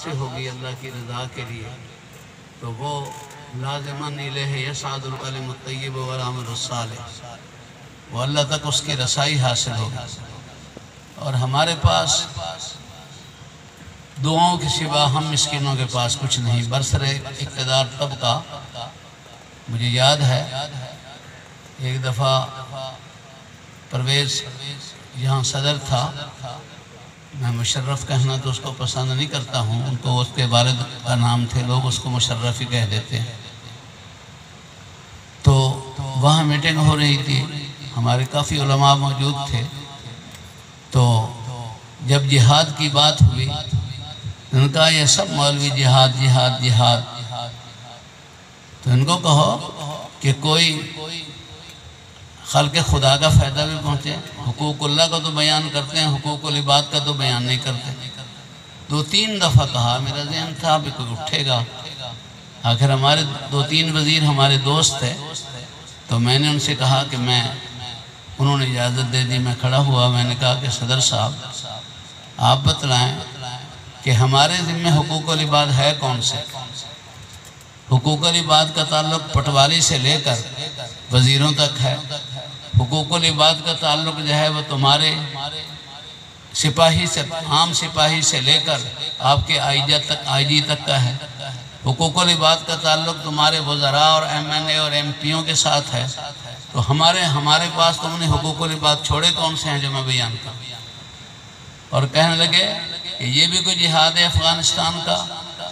سے ہوگی اللہ کی رضا کے لیے تو وہ لازماً الیہ یصعد الکلم الطیب والعمل الصالح، وہ اللہ تک اس کی رسائی حاصل ہوگی۔ اور ہمارے پاس دعاؤں کے سوا ہم مسکینوں کے پاس کچھ نہیں۔ برسر اقتدار طبقہ مجھے یاد ہے ایک دفعہ پرویز یہاں صدر تھا، میں مشرف کہنا تو اس کو پسند نہیں کرتا ہوں، ان کو اس کے والد کا نام تھے، لوگ اس کو مشرف ہی کہہ دیتے ہیں۔ تو وہاں میٹنگ ہو رہی تھی، ہمارے کافی علماء موجود تھے، تو جب جہاد کی بات ہوئی ان کا یہ سب مولوی جہاد جہاد جہاد، تو ان کو کہو کہ کوئی خلق خدا کا فائدہ بھی پہنچے، حقوق اللہ کا تو بیان کرتے ہیں، حقوق العباد کا تو بیان نہیں کرتے۔ 2-3 دفعہ کہا، میرا ذہن تھا بھی کوئی اٹھے گا، آخر ہمارے 2-3 وزیر ہمارے دوست تھے، تو میں نے ان سے کہا کہ انہوں نے اجازت دے دی، میں کھڑا ہوا، میں نے کہا کہ صدر صاحب آپ بتلائیں کہ ہمارے ذمہ حقوق العباد ہے کون سے؟ حقوق العباد کا تعلق پٹواری سے لے کر وزیروں تک ہے، حقوق العباد کا تعلق جو ہے وہ تمہارے سپاہی سے، عام سپاہی سے لے کر آپ کے آئی جی تک کا ہے، حقوق العباد کا تعلق تمہارے وزراء اور MNA اور MP کے ساتھ ہے، تو ہمارے پاس تم نے حقوق العباد چھوڑے کون سے ہیں جو میں بیان کروں؟ اور کہنے لگے کہ یہ بھی کوئی جہاد ہے افغانستان کا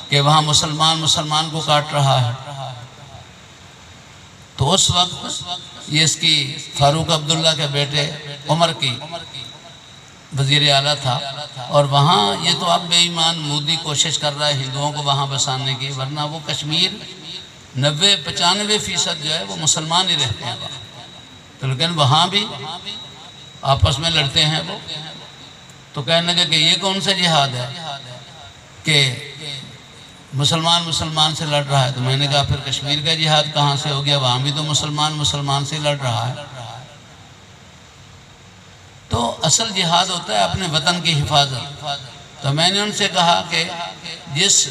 کہ وہاں مسلمان کو کاٹ رہا ہے۔ تو اس وقت یہ اس کی فاروق عبداللہ کے بیٹے عمر کی وزیر اعلیٰ تھا، اور وہاں یہ تو اب بے ایمان مودی کوشش کر رہا ہے ہندوؤں کو وہاں بسانے کی، ورنہ وہ کشمیر 90-95% جو ہے وہ مسلمان ہی رہتے ہیں وہاں، تو لیکن وہاں بھی آپس میں لڑتے ہیں وہ۔ تو کہنے لگے کہ یہ کون سا جہاد ہے کہ مسلمان سے لڑ رہا ہے؟ تو میں نے کہا پھر کشمیر کا جہاد کہاں سے ہو گیا؟ وہاں بھی تو مسلمان سے لڑ رہا ہے۔ تو اصل جہاد ہوتا ہے اپنے وطن کی حفاظت۔ تو میں نے ان سے کہا کہ جس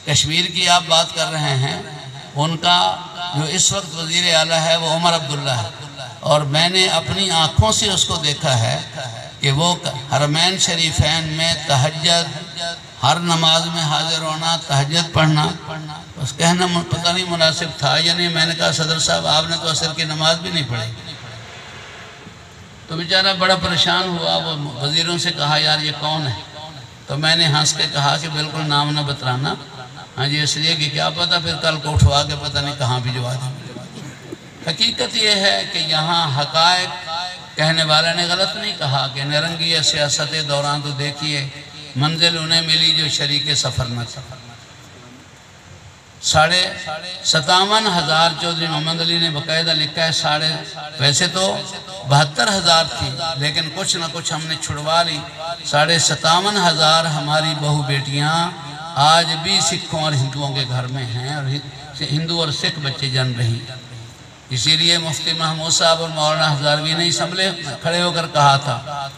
کشمیر کی آپ بات کر رہے ہیں ان کا جو اس وقت وزیر اعلیٰ ہے وہ عمر عبداللہ ہے، اور میں نے اپنی آنکھوں سے اس کو دیکھا ہے کہ وہ حرمین شریفین میں تہجد، ہر نماز میں حاضر ہونا، تہجد پڑھنا، بس کہنا پتہ نہیں مناسب تھا یا نہیں۔ میں نے کہا صدر صاحب آپ نے تو عصر کی نماز بھی نہیں پڑھی۔ تو بیچارہ بڑا پریشان ہوا، وہ وزیروں سے کہا یار یہ کون ہے؟ تو میں نے ہنس کے کہا کہ بالکل نام نہ بترانا، ہاں جی، اس لیے کہ کیا پتہ پھر کل کو اٹھوا کے پتہ نہیں کہاں بھجوا دیں۔ حقیقت یہ ہے کہ یہاں حقائق کہنے والے نے غلط نہیں کہا کہ نرنگی سیاست دوران تو دیکھیے منزل انہیں ملی جو شریک سفر نہ تھا۔ 57,500 چودھری محمد علی نے باقاعدہ لکھا ہے، ویسے تو 72,000 تھی لیکن کچھ نہ کچھ ہم نے چھڑوا لی۔ 57,500 ہماری بہو بیٹیاں آج بھی سکھوں اور ہندوؤں کے گھر میں ہیں، اور ہندو اور سکھ بچے جن رہی ہیں۔ اسی لیے مفتی محمود صاحب اور مولانا ہزاروی نے اسمبلی کھڑے ہو کر کہا تھا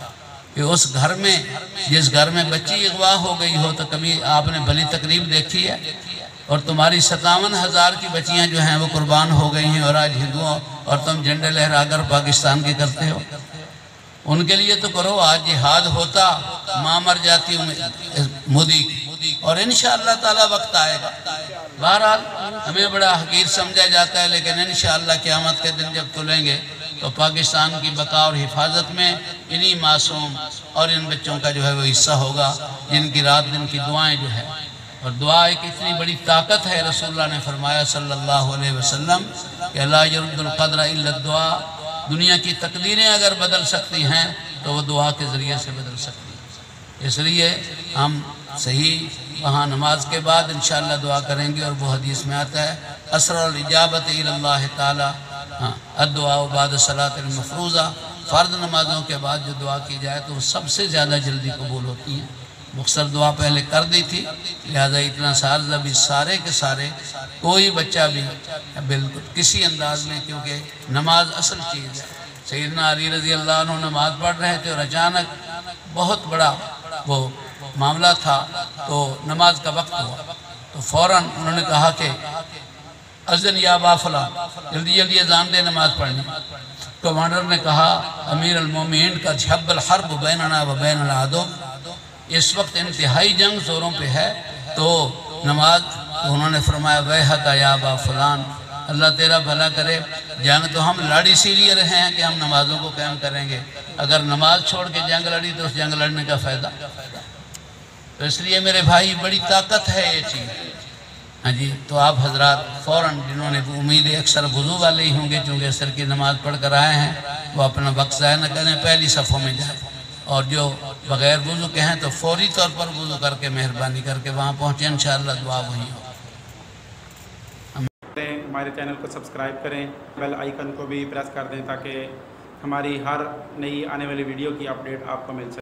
کہ اس گھر میں، جس گھر میں بچی اغوا ہو گئی ہو، تو کبھی آپ نے بھلی تقریب دیکھی ہے؟ اور تمہاری 57,000 کی بچیاں جو ہیں وہ قربان ہو گئی ہیں، اور آج ہندوؤں اور تم جھنڈے لہرا کر پاکستان کی کرتے ہو۔ ان کے لیے تو کرو، آج جہاد ہوتا ماں مر جاتی مودی کی، اور انشاءاللہ تعالی وقت آئے گا۔ بہرحال ہمیں بڑا حقیر سمجھا جاتا ہے، لیکن انشاءاللہ قیامت کے دن جب تلیں گے تو پاکستان کی بقا اور حفاظت میں انہی معصوم اور ان بچوں کا جو ہے وہ حصہ ہوگا، جن کی رات دن کی دعائیں جو ہے، اور دعا ایک اتنی بڑی طاقت ہے۔ رسول اللہ نے فرمایا صلی اللہ علیہ وسلم کہ لا یرد القدر الا الدعاء، دنیا کی تقدیریں اگر بدل سکتی ہیں تو وہ دعا کے ذریعے سے بدل سکتی ہیں۔ اس لیے ہم صحیح وہاں نماز کے بعد انشاءاللہ دعا کریں گے، اور وہ حدیث میں آتا ہے اسرع الاجابت الی اللہ تعالی الدعاء بعد الصلاۃ المفروضہ، فرض نمازوں کے بعد جو دعا کی جائے تو وہ سب سے زیادہ جلدی قبول ہوتی ہیں۔ مختصر دعا پہلے کر دی تھی، لہذا اتنا سارز ابھی سارے کے سارے کوئی بچہ بھی بالکل کسی انداز میں، کیونکہ نماز اصل چیز ہے۔ سیدنا علی رضی اللہ عنہ نماز پڑھ رہے تھے اور اچانک بہت بڑا وہ معاملہ تھا تو نماز کا وقت ہوا تو فوراً انہوں نے کہا کہ اذن یا ابا فلاں، جلدی جلدی اذان دے، نماز پڑھنی۔ کمانڈر نے کہا امیر المومنین کا جھب الحرب بیننا و بین العدو، اس وقت انتہائی جنگ زوروں پہ ہے تو نماز، انہوں نے فرمایا ویحک یا ابا فلان، اللہ تیرا بھلا کرے، جنگ تو ہم لڑ اسی لیے رہے ہیں کہ ہم نمازوں کو قائم کریں گے، اگر نماز چھوڑ کے جنگ لڑی تو اس جنگ لڑنے کا فائدہ۔ تو اس لیے میرے بھائی بڑی طاقت ہے یہ چیز، ہاں جی۔ تو آپ حضرات فوراً جنہوں نے امید اکثر وضو والے ہی ہوں گے چونکہ عصر کی نماز پڑھ کر آئے ہیں، وہ اپنا وقت ضائع نہ کریں، پہلی صفوں میں جائیں، اور جو بغیر وضو کے ہیں تو فوری طور پر وضو کر کے مہربانی کر کے وہاں پہنچیں، انشاءاللہ دعا وہی ہو۔ ہمارے چینل کو سبسکرائب کریں، بیل آئیکن کو بھی پریس کر دیں تاکہ ہماری ہر نئی آنے والی ویڈیو کی اپڈیٹ آپ کو مل سکے۔